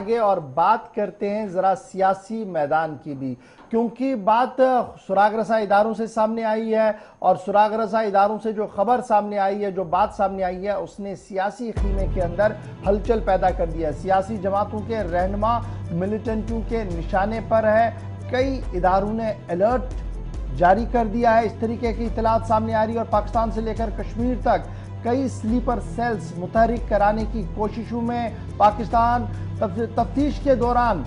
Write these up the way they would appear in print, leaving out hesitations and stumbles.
آگے اور بات کرتے ہیں ذرا سیاسی میدان کی بھی، کیونکہ بات سراغ رساں اداروں سے سامنے آئی ہے، اور سراغ رساں اداروں سے جو خبر سامنے آئی ہے، جو بات سامنے آئی ہے، اس نے سیاسی خیمے کے اندر ہلچل پیدا کر دیا ہے۔ سیاسی جماعتوں کے رہنما ملیٹنٹوں کے نشانے پر ہے، کئی اداروں نے الرٹ جاری کر دیا ہے، اس طریقے کی اطلاعات سامنے آ رہی ہے، اور پاکستان سے لے کر کشمیر تک کئی سلیپر سیلز متحرک کرانے کی کوششوں میں پاکستان تفتیش کے دوران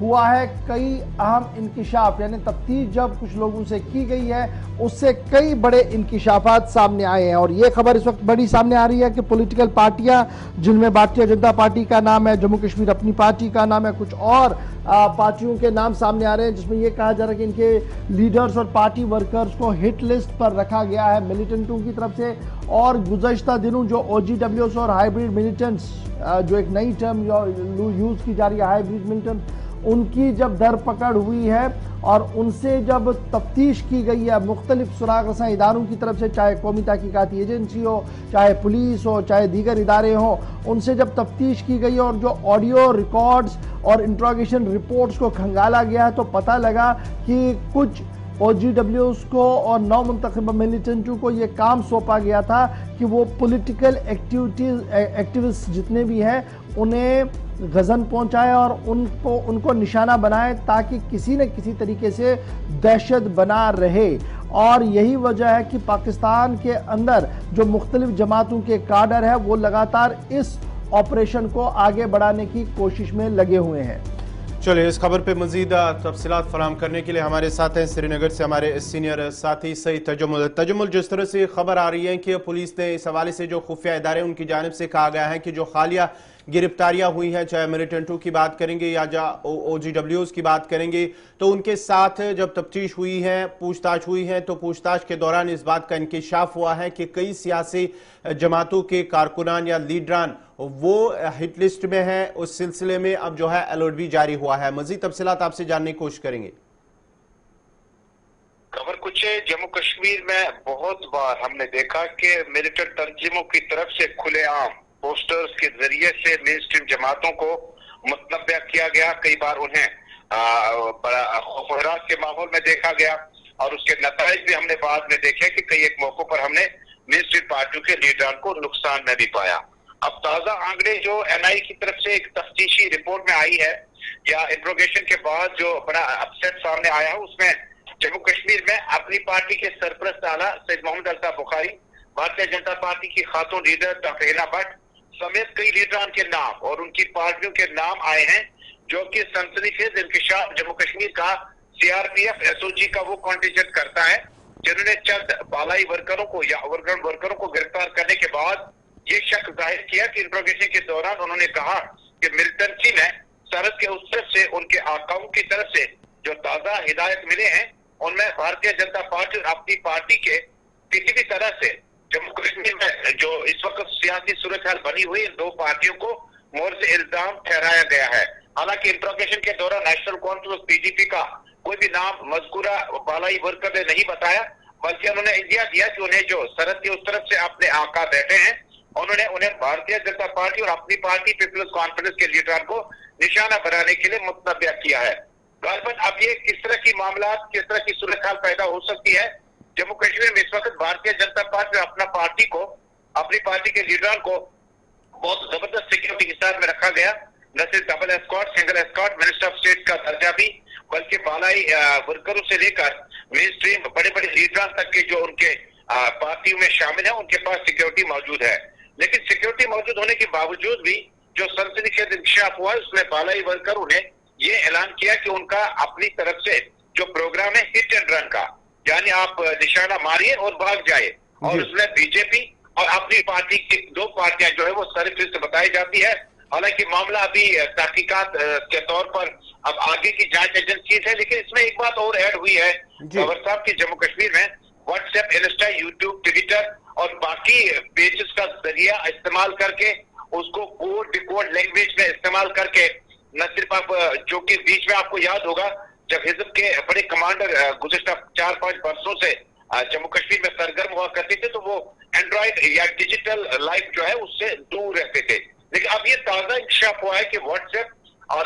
ہوا ہے کئی اہم انکشاف، یعنی تفتیش جب کچھ لوگوں سے کی گئی ہے اس سے کئی بڑے انکشافات سامنے آئے ہیں، اور یہ خبر اس وقت بڑی سامنے آ رہی ہے کہ پولیٹیکل پارٹیاں جن میں بھارتیہ جنتا پارٹی کا نام ہے، جموں کشمیر اپنی پارٹی کا نام ہے، کچھ اور پارٹیوں کے نام سامنے آ رہے ہیں، جس میں یہ کہا جا رہا ہے کہ ان کے لیڈرز اور پارٹی ورکرز کو ہٹ لسٹ پر رکھا گیا ہے ملیٹنٹوں کی طرف سے۔ اور گزشتہ دنوں جو او جی ڈبلیوز اور ہائیبریڈ ملیٹنٹس، جو ایک نئی ٹرم یوز کی جا رہی ہے ہائیبریڈ ملیٹنٹ، ان کی جب در پکڑ ہوئی ہے اور ان سے جب تفتیش کی گئی ہے مختلف سراغ رساں اداروں کی طرف سے، چاہے قومی تحقیقاتی ایجنسی ہو، چاہے پولیس ہو، چاہے دیگر ادارے ہوں، ان سے جب تفتیش کی گئی اور جو آڈیو ریکارڈز اور انٹروگیشن رپورٹس کو کھنگالا گیا ہے، تو پتہ لگا کہ کچھ او جی ڈبلیوز کو اور نو منتخبہ ملیٹنٹوں کو یہ کام سونپا گیا تھا کہ وہ پولیٹیکل ایکٹیوسٹ جتنے بھی ہیں انہیں غزن پہنچائے اور ان کو نشانہ بنائے، تاکہ کسی نہ کسی طریقے سے دہشت بنا رہے۔ اور یہی وجہ ہے کہ پاکستان کے اندر جو مختلف جماعتوں کے کاڈر ہیں وہ لگاتار اس آپریشن کو آگے بڑھانے کی کوشش میں لگے ہوئے ہیں۔ چلے اس خبر پہ مزید تفصیلات فراہم کرنے کے لیے ہمارے ساتھ ہیں سری نگر سے ہمارے سینئر ساتھی سعید تجمل۔ جس طرح سے خبر آ رہی ہے کہ پولیس نے اس حوالے سے جو خفیہ ادارے ان کی جانب سے کہا گیا ہے کہ جو حالیہ گرفتاریاں ہوئی ہیں، چاہے ملیٹنٹوں کی بات کریں گے یا او جی ڈبلیوز کی بات کریں گے، تو ان کے ساتھ جب تفتیش ہوئی ہے، پوچھ تاچھ ہوئی ہے، تو پوچھ تاچھ کے دوران اس بات کا انکشاف ہوا ہے کہ کئی سیاسی جماعتوں کے کارکنان یا لیڈران وہ ہٹ لسٹ میں ہیں۔ اس سلسلے میں اب جو ہے الرٹ بھی جاری ہوا ہے۔ مزید تفصیلات آپ سے جاننے کی کوشش کریں گے۔ خبر کچھ ہے، جموں کشمیر میں بہت بار ہم نے دیکھا کہ ملیٹنٹ تنظیموں کی طرف سے کھلے عام پوسٹرز کے ذریعے سے مین اسٹریم جماعتوں کو متنبع کیا گیا، کئی بار انہیں بڑا خوف و ہراس کے ماحول میں دیکھا گیا، اور اس کے نتائج بھی ہم نے بعد میں دیکھے کہ کئی ایک موقع پر ہم نے مین اسٹریم پارٹیوں کے لیڈران کو نقصان میں بھی پایا۔ اب تازہ آنکڑے جو این آئی کی طرف سے ایک تفتیشی رپورٹ میں آئی ہے یا انٹروگیشن کے بعد جو بڑا اپسیٹ سامنے آیا ہے، اس میں جموں کشمیر میں اپنی پارٹی کے سرپرست اعلیٰ سید محمد الطاف بخاری، بھارتیہ جنتا پارٹی کی خاتون لیڈر ڈاکٹر ہینا بٹ سمیت کئی لیڈران کے نام اور ان کی پارٹیوں کے نام آئے ہیں، جو کہ سنسنی خیز انکشاف جموں کشمیر کا C R P F S O G کا وہ کانٹینجنٹ کرتا ہے، جنہوں نے چند بالائی ورکروں کو یا اوور گراؤنڈ ورکروں کو گرفتار کرنے کے بعد یہ شک ظاہر کیا کہ انٹروگیشن کے دوران انہوں نے کہا کہ ملیٹنسی میں سرحد کے اس طرف سے ان کے آقاؤں کی طرف سے جو تازہ ہدایت ملے ہیں، ان میں بھارتیہ جنتا پارٹی اور اپنی پارٹی کے کسی بھی طرح سے جموں کشمیر میں جو اس وقت سیاسی صورتحال بنی ہوئی ان دو پارٹیوں کو مورد الزام ٹھہرایا گیا ہے۔ حالانکہ انٹروگیشن کے دوران national conference P D P کا کوئی بھی نام مذکورہ بالائی ورکر نے نہیں بتایا، بلکہ انہوں نے اندیا دیا کہ انہیں جو سرحد کی اس طرف سے اپنے آقا بیٹھے ہیں، انہیں بھارتیہ جنتا پارٹی اور اپنی پارٹی پیپلز کانفرنس کے لیڈران کو نشانہ بنانے کے لیے متنبع کیا ہے۔ غالباً اب یہ کس طرح کی معاملات، کس طرح کی صورتحال پیدا ہو سکتی ہے، جموں کشمیر میں اس وقت بھارتیہ جنتا پارٹی اور اپنی پارٹی کے لیڈران کو بہت زبردست سیکیورٹی کے ساتھ میں رکھا گیا، نہ صرف double escort, single escort, minister of state کا درجہ بھی، بلکہ بالائی ورکروں سے لے کر مین اسٹریم بڑے بڑے لیڈران تک کے جو ان کے پارٹیوں میں شامل ہیں، ان کے پاس سیکیورٹی موجود ہے۔ لیکن سیکیورٹی موجود ہونے کے باوجود بھی جو سنسنی خیز انکشاف ہوا ہے، اس میں بالائی ورکروں نے یہ اعلان کیا کہ ان کا اپنی طرف سے جو پروگرام ہے ہٹ اینڈ رن کا، یعنی آپ نشانہ ماریے اور بھاگ جائے، اور اس میں بی جے پی اور اپنی پارٹی کی دو پارٹیاں جو ہے وہ سرفہرست بتائی جاتی ہے۔ حالانکہ معاملہ ابھی تحقیقات کے طور پر اب آگے کی جانچ ایجنسیز ہے، لیکن اس میں ایک بات اور ایڈ ہوئی ہے گورنر صاحب کی جموں کشمیر میں what's app, Insta, YouTube, Twitter اور باقی پیجز کا ذریعہ استعمال کر کے اس کو کوڈ ڈیکوڈ لینگویج میں استعمال کر کے، نہ صرف آپ جو کہ بیچ میں آپ کو یاد ہوگا جب حزب کے بڑے کمانڈر گزشتہ 4-5 برسوں سے جموں کشمیر میں سرگرم ہوا کرتے تھے، تو وہ اینڈرائڈ یا ڈیجیٹل لائف جو ہے اس سے دور رہتے تھے، لیکن اب یہ تازہ انکشاف ہوا ہے کہ واٹس ایپ اور